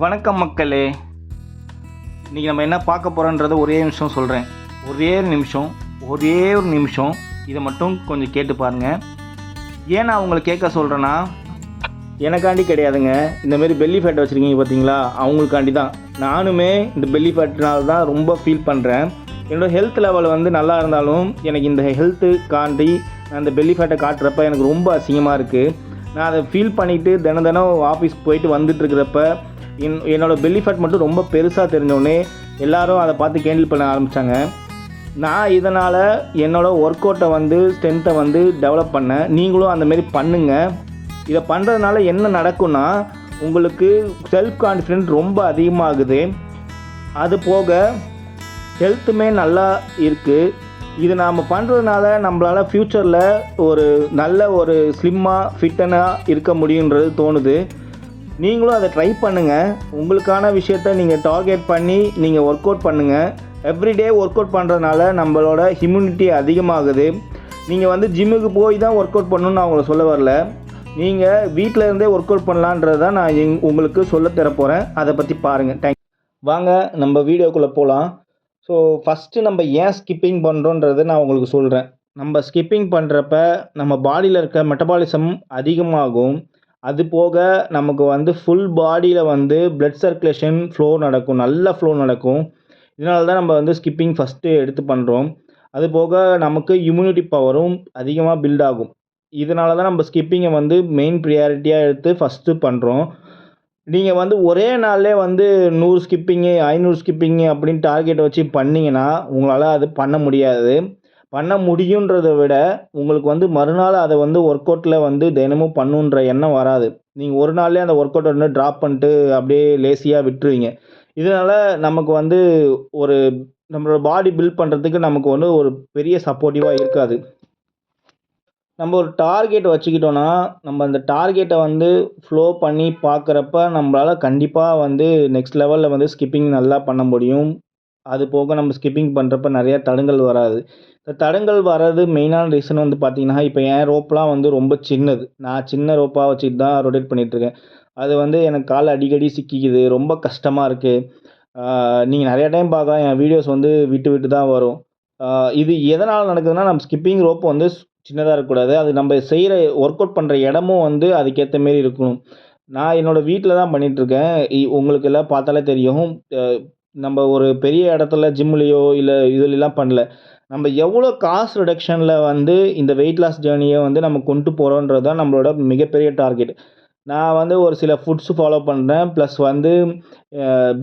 வணக்கம் மக்களே. இன்றைக்கி நம்ம என்ன பார்க்க போகிறோன்றதை ஒரே நிமிஷம் சொல்கிறேன். ஒரே ஒரு நிமிஷம் இதை மட்டும் கொஞ்சம் கேட்டு பாருங்கள். ஏன் நான் உங்களை கேட்க சொல்கிறேன்னா, எனக்காண்டி கிடையாதுங்க. இந்தமாரி பெல்லி ஃபேட் வச்சுருக்கீங்க பார்த்தீங்களா, அவங்களுக்காண்டி தான். நானுமே இந்த பெல்லி ஃபேட்னால தான் ரொம்ப ஃபீல் பண்ணுறேன். என்னோடய ஹெல்த் லெவல் நல்லா இருந்தாலும் எனக்கு இந்த ஹெல்த்துக்காண்டி நான் இந்த பெல்லி ஃபேட்டை காட்டுறப்ப எனக்கு ரொம்ப அசிங்கமாக இருக்குது. நான் அதை ஃபீல் பண்ணிவிட்டு தினம் ஆஃபீஸ் போயிட்டு வந்துட்டுருக்கிறப்ப என்னோடய பெல்லி ஃபேட் மட்டும் ரொம்ப பெருசாக தெரிஞ்சோடனே எல்லோரும் அதை பார்த்து கேண்டில் பண்ண ஆரம்பித்தாங்க. நான் இதனால் என்னோடய ஒர்க் அவுட்டை ஸ்ட்ரென்த்தை டெவலப் பண்ணேன். நீங்களும் அந்தமாரி பண்ணுங்கள். இதை பண்ணுறதுனால என்ன நடக்கும்னா, உங்களுக்கு செல்ஃப் கான்ஃபிடென்ட் ரொம்ப அதிகமாகுது. அது போக ஹெல்த்துமே நல்லா இருக்குது. இது நாம் பண்ணுறதுனால நம்மளால் ஃப்யூச்சரில் நல்ல ஒரு ஸ்லிம்மாக ஃபிட்டனாக இருக்க முடியுன்றது தோணுது. நீங்களும் அதை ட்ரை பண்ணுங்கள். உங்களுக்கான விஷயத்த நீங்கள் டார்கெட் பண்ணி நீங்கள் ஒர்க் அவுட் பண்ணுங்கள். எவ்ரிடே ஒர்க் அவுட் பண்ணுறதுனால நம்மளோட இம்யூனிட்டி அதிகமாகுது. நீங்கள் ஜிம்முக்கு போய் தான் ஒர்க் அவுட் பண்ணணுன்னு நான் உங்களை சொல்ல வரல. நீங்கள் வீட்டில் இருந்தே ஒர்க் அவுட் பண்ணலான்றது தான் நான் உங்களுக்கு சொல்ல தரப்போகிறேன். அதை பற்றி பாருங்கள். வாங்க நம்ம வீடியோக்குள்ளே போகலாம். ஸோ ஃபஸ்ட்டு நம்ம ஏன் ஸ்கிப்பிங் பண்ணுறோன்றதை நான் உங்களுக்கு சொல்கிறேன். நம்ம ஸ்கிப்பிங் பண்ணுறப்ப நம்ம பாடியில் இருக்க மெட்டபாலிசம் அதிகமாகும். அது போக நமக்கு ஃபுல் பாடியில் பிளட் சர்க்குலேஷன் ஃப்ளோ நடக்கும், நல்ல ஃப்ளோ நடக்கும். இதனால தான் நம்ம ஸ்கிப்பிங் ஃபஸ்ட்டு எடுத்து பண்ணுறோம். அது போக நமக்கு இம்யூனிட்டி பவரும் அதிகமாக பில்ட் ஆகும். இதனால தான் நம்ம ஸ்கிப்பிங்கை மெயின் ப்ரியாரிட்டியாக எடுத்து ஃபஸ்ட்டு பண்ணுறோம். நீங்கள் ஒரே நாள்லேயே 100 ஸ்கிப்பிங்கு 500 ஸ்கிப்பிங்கு அப்படின்னு டார்கெட் வச்சு பண்ணிங்கன்னா உங்களால் அது பண்ண முடியாது. பண்ண முடியுன்றதை விட உங்களுக்கு மறுநாள் அதை ஒர்க் அவுட்டில் தினமும் பண்ணுன்ற எண்ணம் வராது. நீங்கள் ஒரு நாள்லேயே அந்த ஒர்க் அவுட்டை ட்ராப் பண்ணிட்டு அப்படியே லேசியாக விட்டுருவீங்க. இதனால் நமக்கு ஒரு நம்மளோட பாடி பில்ட் பண்ணுறதுக்கு நமக்கு ஒரு பெரிய சப்போர்ட்டிவாக இருக்காது. நம்ம ஒரு டார்கெட் வச்சுக்கிட்டோன்னா, நம்ம அந்த டார்கெட்டை ஃப்ளோ பண்ணி பார்க்குறப்ப நம்மளால் கண்டிப்பாக நெக்ஸ்ட் லெவலில் ஸ்கிப்பிங் நல்லா பண்ண முடியும். அது போக நம்ம ஸ்கிப்பிங் பண்ணுறப்ப நிறையா தடங்கல் வராது. இந்த தடங்கல் வர்றது மெயினான ரீசன் பார்த்தீங்கன்னா, இப்போ என் ரோப்லாம் ரொம்ப சின்னது. நான் சின்ன ரோப்பாக வச்சுட்டு தான் ரொட்டேட் பண்ணிகிட்ருக்கேன். அது எனக்கு கால் அடிக்கடி சிக்கிக்குது. ரொம்ப கஷ்டமாக இருக்குது. நீங்கள் நிறையா டைம் பார்க்கலாம், என் வீடியோஸ் விட்டு விட்டு தான் வரும். இது எதனால் நடக்குதுன்னா, நம்ம ஸ்கிப்பிங் ரோப் சின்னதாக இருக்கக்கூடாது. அது நம்ம செய்கிற ஒர்க் அவுட் பண்ணுற இடமும் அதுக்கேற்ற மாரி இருக்கணும். நான் என்னோடய வீட்டில் தான் பண்ணிகிட்ருக்கேன். உங்களுக்கு எல்லாம் பார்த்தாலே தெரியும். நம்ம ஒரு பெரிய இடத்துல ஜிம்லேயோ இல்லை இதுலலாம் பண்ணல. நம்ம எவ்வளோ காஸ்ட் ரிடக்ஷனில் இந்த வெயிட் லாஸ் ஜேர்னியை நம்ம கொண்டு போகிறோன்றது தான் நம்மளோட மிகப்பெரிய டார்கெட். நான் ஒரு சில ஃபுட்ஸ் ஃபாலோ பண்ணுறேன். ப்ளஸ்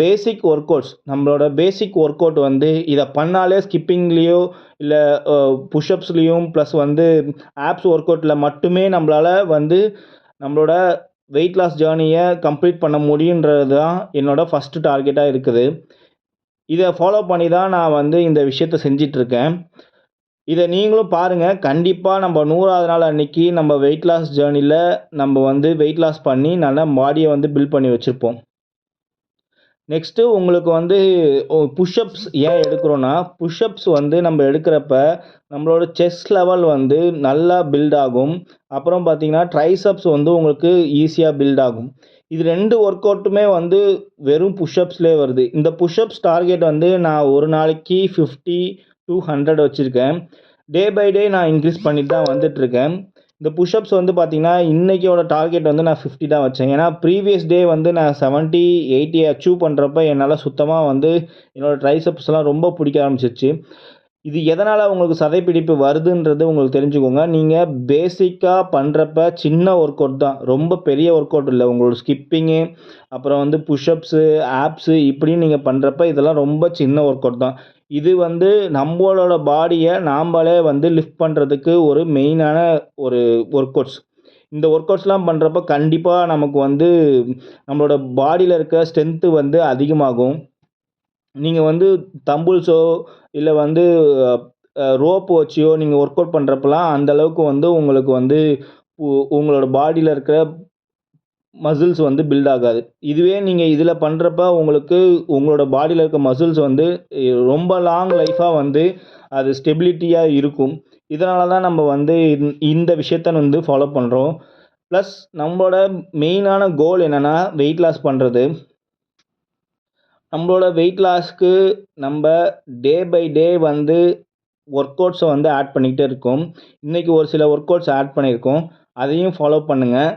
பேசிக் ஒர்க் அவுட்ஸ், நம்மளோட பேசிக் ஒர்க் அவுட் இதை பண்ணாலே ஸ்கிப்பிங்லேயோ இல்லை புஷ்அப்ஸ்லேயும் ப்ளஸ் ஆப்ஸ் ஒர்க் அவுட்டில் மட்டுமே நம்மளால் நம்மளோட வெயிட் லாஸ் ஜேர்னியை கம்ப்ளீட் பண்ண முடியுன்றது தான் என்னோடய ஃபஸ்ட்டு டார்கெட்டாக இருக்குது. இதை ஃபாலோ பண்ணி தான் நான் இந்த விஷயத்த செஞ்சிட்ருக்கேன். இதை நீங்களும் பாருங்கள். கண்டிப்பாக நம்ம 100வது நாள் அன்றைக்கி நம்ம வெயிட் லாஸ் ஜேர்னியில் நம்ம வெயிட் லாஸ் பண்ணி நல்லா பாடியை பில்ட் பண்ணி வச்சுருப்போம். நெக்ஸ்ட்டு உங்களுக்கு புஷ்அப்ஸ் ஏன் எடுக்கிறோன்னா, புஷ்அப்ஸ் நம்ம எடுக்கிறப்ப நம்மளோட செஸ்ட் லெவல் நல்லா பில்ட் ஆகும். அப்புறம் பார்த்தீங்கன்னா ட்ரைசப்ஸ் உங்களுக்கு ஈஸியாக பில்ட் ஆகும். இது 2 ஒர்க் அவுட்டுமே வெறும் புஷ்அப்ஸ்லேயே வருது. இந்த புஷ்அப்ஸ் டார்கெட் நான் ஒரு நாளைக்கு 50 to 100 வச்சுருக்கேன். டே பை டே நான் இன்க்ரீஸ் பண்ணிட்டு தான் வந்துட்டுருக்கேன். இந்த புஷ்அப்ஸ் பார்த்தீங்கன்னா இன்றைக்கியோட டார்கெட் நான் 50 தான் வச்சேன். ஏன்னா ப்ரீவியஸ் டே நான் 70, 80 அச்சீவ் பண்ணுறப்ப என்னால் சுத்தமாக என்னோடய ட்ரைசப்ஸ்லாம் ரொம்ப பிடிக்க ஆரம்பிச்சிருச்சு. இது எதனால் உங்களுக்கு சதைப்பிடிப்பு வருதுன்றது உங்களுக்கு தெரிஞ்சுக்கோங்க. நீங்கள் பேசிக்காக பண்ணுறப்ப சின்ன ஒர்க் அவுட் தான், ரொம்ப பெரிய ஒர்க் அவுட் இல்லை. உங்களோட ஸ்கிப்பிங்கு அப்புறம் புஷ்அப்ஸு ஆப்ஸு இப்படின்னு நீங்கள் பண்ணுறப்ப இதெல்லாம் ரொம்ப சின்ன ஒர்க் அவுட் தான். இது நம்மளோட பாடியை நாம்ளே லிஃப்ட் பண்ணுறதுக்கு ஒரு மெயினான ஒரு ஒர்க் அவுட்ஸ். இந்த ஒர்க் அவுட்ஸ்லாம் பண்ணுறப்ப கண்டிப்பாக நமக்கு நம்மளோட பாடியில் இருக்க ஸ்ட்ரென்த்து அதிகமாகும். நீங்கள் தம்பிள்ஸோ இல்லை ரோப் வச்சியோ நீங்கள் ஒர்க் அவுட் பண்ணுறப்பலாம் அந்தளவுக்கு உங்களுக்கு உங்களோட பாடியில் இருக்கிற மசில்ஸ் பில்ட் ஆகாது. இதுவே நீங்கள் இதில் பண்ணுறப்ப உங்களுக்கு உங்களோட பாடியில் இருக்க மசில்ஸ் ரொம்ப லாங் லைஃபாக அது ஸ்டெபிலிட்டியாக இருக்கும். இதனால தான் நம்ம இந்த விஷயத்த ஃபாலோ பண்ணுறோம். ப்ளஸ் நம்மளோட மெயினான கோல் என்னென்னா வெயிட் லாஸ் பண்ணுறது. நம்மளோட வெயிட் லாஸ்க்கு நம்ம டே பை டே வந்து ஒர்க் அவுட்ஸை வந்து ஆட் பண்ணிக்கிட்டே இருக்கோம். இன்றைக்கி ஒரு சில ஒர்க் அவுட்ஸ் ஆட் பண்ணியிருக்கோம். அதையும் ஃபாலோ பண்ணுங்கள்.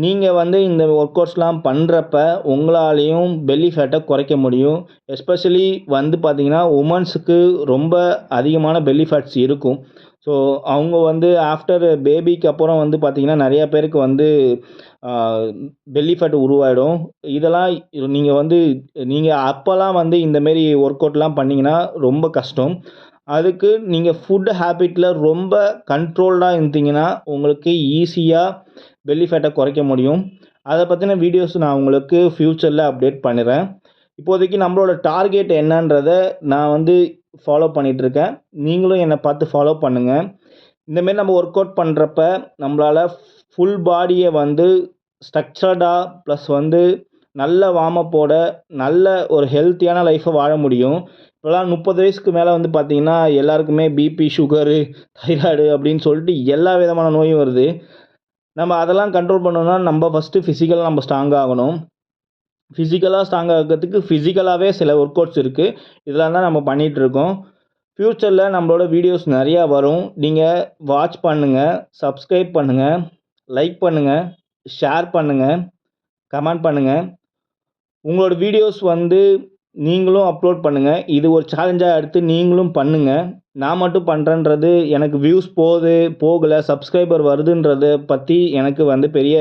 நீங்கள் வந்து இந்த ஒர்க் அவுட்ஸ்லாம் பண்ணுறப்ப உங்களாலேயும் பெல்லி ஃபேட்டை குறைக்க முடியும். எஸ்பெஷலி வந்து பார்த்திங்கன்னா உமன்ஸுக்கு ரொம்ப அதிகமான பெல்லி ஃபேட்ஸ் இருக்கும். ஸோ அவங்க வந்து ஆஃப்டர் பேபிக்கு அப்புறம் வந்து பார்த்திங்கன்னா நிறையா பேருக்கு வந்து பெல்லி ஃபேட் உருவாயிடும். இதெல்லாம் நீங்கள் அப்போல்லாம் வந்து இந்தமாரி ஒர்க் அவுட்லாம் பண்ணிங்கன்னா ரொம்ப கஷ்டம். அதுக்கு நீங்கள் ஃபுட் ஹேபிட்டில் ரொம்ப கண்ட்ரோல்டாக இருந்தீங்கன்னா உங்களுக்கு ஈஸியாக பெல்லி ஃபேட்டை குறைக்க முடியும். அதை பற்றின வீடியோஸ் நான் உங்களுக்கு ஃப்யூச்சரில் அப்டேட் பண்ணுறேன். இப்போதைக்கு நம்மளோட டார்கெட் என்னன்றதை நான் வந்து ஃபாலோ பண்ணிகிட்ருக்கேன். நீங்களும் என்னை பார்த்து ஃபாலோ பண்ணுங்கள். இந்தமாரி நம்ம ஒர்க் அவுட் பண்ணுறப்ப நம்மளால் ஃபுல் பாடியை வந்து ஸ்ட்ரக்சர்டாக ப்ளஸ் வந்து நல்ல வார்மப்போட நல்ல ஒரு ஹெல்த்தியான லைஃப்பை வாழ முடியும். இப்போலாம் 30 வயசுக்கு மேலே வந்து பார்த்திங்கன்னா எல்லாருக்குமே பிபி, சுகரு, தைராய்டு அப்படின்னு சொல்லிட்டு எல்லா விதமான நோயும் வருது. நம்ம அதெல்லாம் கண்ட்ரோல் பண்ணணும்னா நம்ம ஃபஸ்ட்டு ஃபிசிக்கலாக நம்ம ஸ்ட்ராங் ஆகணும். ஃபிசிக்கலாக ஸ்ட்ராங் ஆகிறதுக்கு ஃபிசிக்கலாகவே சில ஒர்க் அவுட்ஸ் இருக்குது. இதெல்லாம் தான் நம்ம பண்ணிகிட்ருக்கோம். ஃப்யூச்சரில் நம்மளோட வீடியோஸ் நிறையா வரும். நீங்கள் வாட்ச் பண்ணுங்கள், சப்ஸ்கிரைப் பண்ணுங்கள், லைக் பண்ணுங்கள், ஷேர் பண்ணுங்கள், கமெண்ட் பண்ணுங்கள். உங்களோட வீடியோஸ் வந்து நீங்களும் அப்லோட் பண்ணுங்கள். இது ஒரு சேலஞ்சாக எடுத்து நீங்களும் பண்ணுங்கள். நான் மட்டும் பண்ணுறேன்றது எனக்கு வியூஸ் போகலை, சப்ஸ்கிரைபர் வருதுன்றதை பற்றி எனக்கு வந்து பெரிய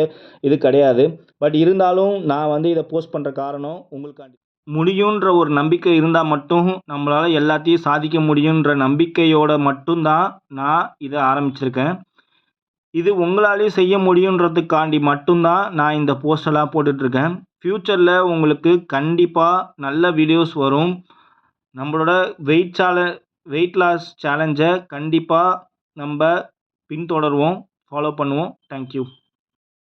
இது கிடையாது. பட் இருந்தாலும் நான் வந்து இதை போஸ்ட் பண்ணுற காரணம் உங்களுக்காண்டி. முடியுன்ற ஒரு நம்பிக்கை இருந்தால் மட்டும் நம்மளால் எல்லாத்தையும் சாதிக்க முடியுன்ற நம்பிக்கையோடு மட்டும்தான் நான் இதை ஆரம்பிச்சிருக்கேன். இது உங்களாலேயும் செய்ய முடியுன்றதுக்காண்டி மட்டும்தான் நான் இந்த போஸ்டெல்லாம் போட்டுட்ருக்கேன். ஃப்யூச்சரில் உங்களுக்கு கண்டிப்பாக நல்ல வீடியோஸ் வரும். நம்மளோட வெயிட் லாஸ் சேலஞ்சை கண்டிப்பாக நம்ம பின்தொடருவோம், ஃபாலோ பண்ணுவோம். தேங்க்யூ.